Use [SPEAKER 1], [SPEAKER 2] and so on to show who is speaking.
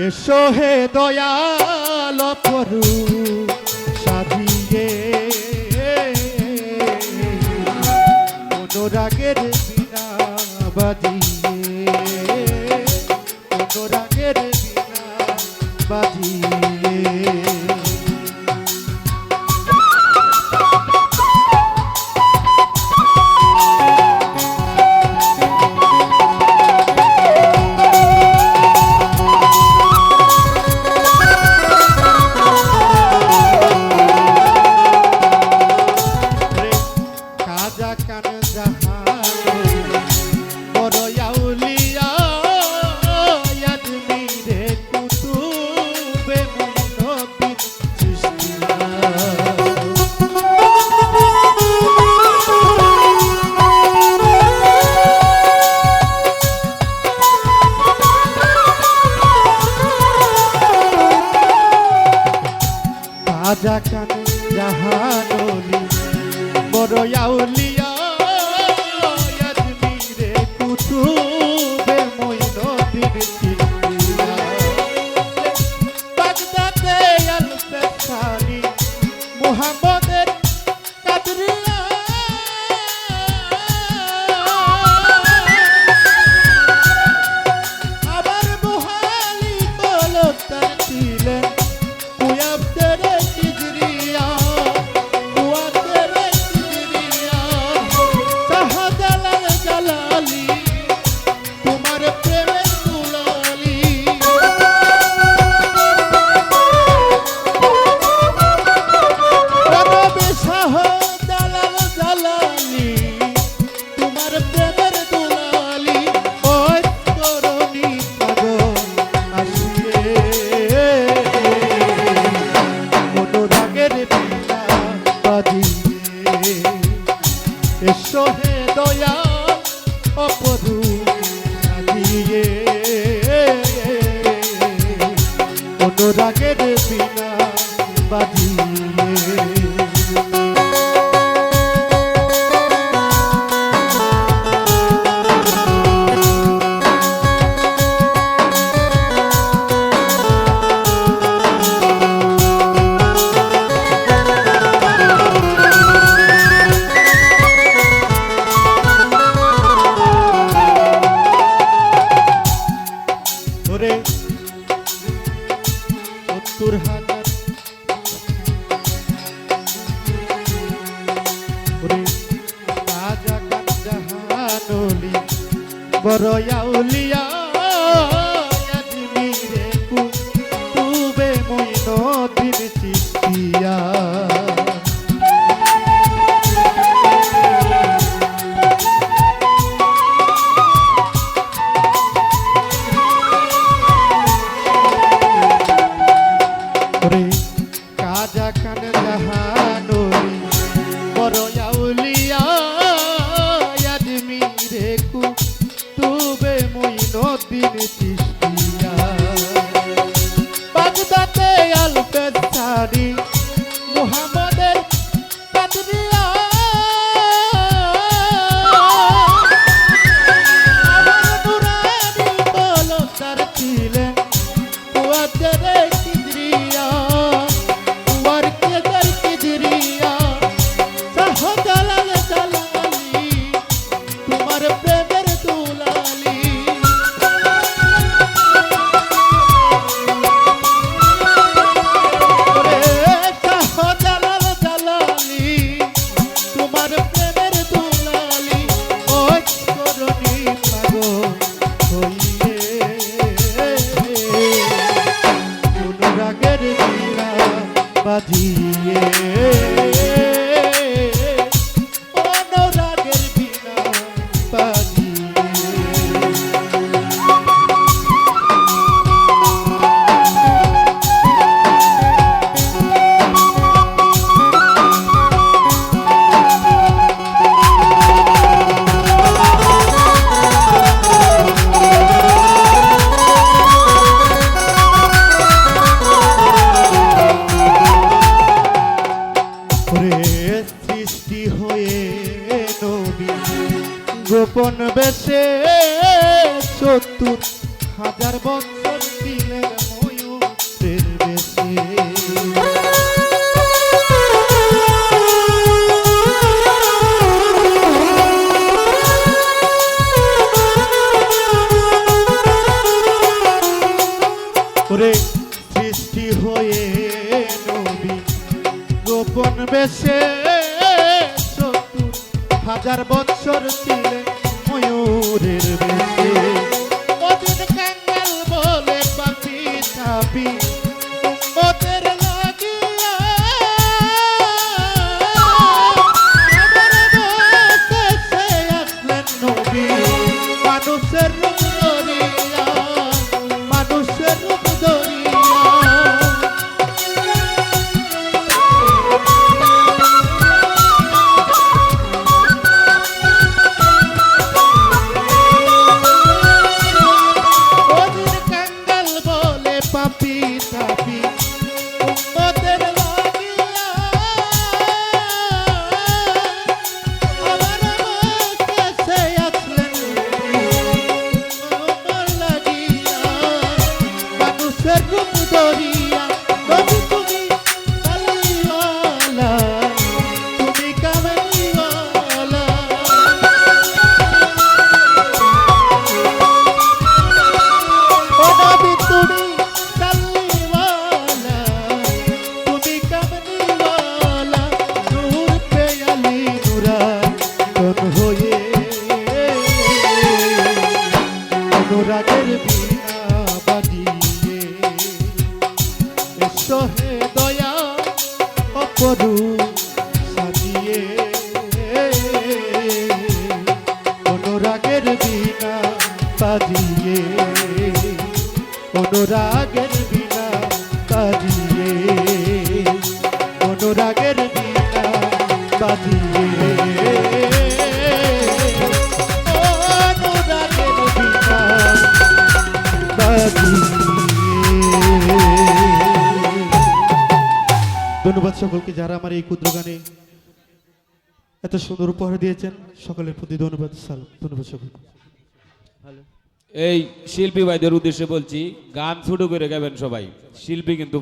[SPEAKER 1] এসো হে দয়াল প্রভু সাজিয়ে অনুরাগের বিনা বাজিয়ে অনুরাগের বিনা বাজিয়ে রাজা কান জাহানলি বড় আউলিয়া আজমিরে কুতুবে মঈনুদ্দিন চিশতিয়া বাগদাদে আল ফেসানি মুহাম্মদের কাদরিয়া আবার বুহালি কলতার ছিলেন এসো হে দয়াল প্রভু সাজিয়ে অনুরাগের বিনা বাজিয়ে বড় আউলিয়া আজমিরে কুতুবে মঈনুদ্দিন চিশতিয়া কাজা খান জাহানলি বড় আউলিয়া আজমিরে কুতুবে মঈনুদ্দিন চিশতিয়া বাগদাদে আল ফেসানি মুহাম্মদের কাদরিয়া আবার নুরানি কলতার ছিলেন কুয়াদের কিদরিয়া কুয়ার কেদার কিদরিয়া শাহজালাল জালালি তোমার প্রেমের দুলালি শাহজালাল জালালি তোমার প্রেমের দুলালি ওই করনি পাগল হইয়ে অনুরাগের বিনা বাজিয়ে অনুরাগের বিনা বাজিয়ে সৃষ্টি হয়ে নবী গোপন বেশে ৭০,০০০ বছর ছিলেন ওরে সৃষ্টি হয়ে নবী গোপন বেশে ৭০,০০০ বৎসর ছিলেন ময়ূরের বেশে ওদিন কাঙ্গাল বলে পাপি তাপি উম্মতের লাগিয়া আমার বেশে আসলেন নবী মানুষের রূপ ধরিয়া মানুষের রূপ ধরিয়া ওদিন কাঙ্গাল বলে পাপি তাপি উম্মতের লাগিয়া আমার কাছে আসলেন আমার লাগিয়া মানুষের রূপ ধরিয়া নবী তুমি কালিওয়ালা তুমি কামলিওয়ালা ও নবী তুমি কালিওয়ালা তুমি কামলিওয়ালা নূর পে আলী নুরান হয়ে অনুরাগের বীণা বাজিয়ে এসো হে দয়া অপরূপ সাজিয়ে অনুরাগের বীণা বাজিয়ে অনুরাগের বীণা বাজিয়ে অনুরাগের বীণা বাজিয়ে অনুরাগের বীণা বাজিয়ে। ধন্যবাদ সকলকে যারা আমার এই ক্ষুদ্র গানে এত সুন্দর উপহার দিয়েছেন সকলের প্রতি ধন্যবাদ সালাম ধন্যবাদ সকলকে।
[SPEAKER 2] এই শিল্পী ভাইদের উদ্দেশ্যে বলছি, গান ছোট করে গাবেন সবাই, শিল্পী কিন্তু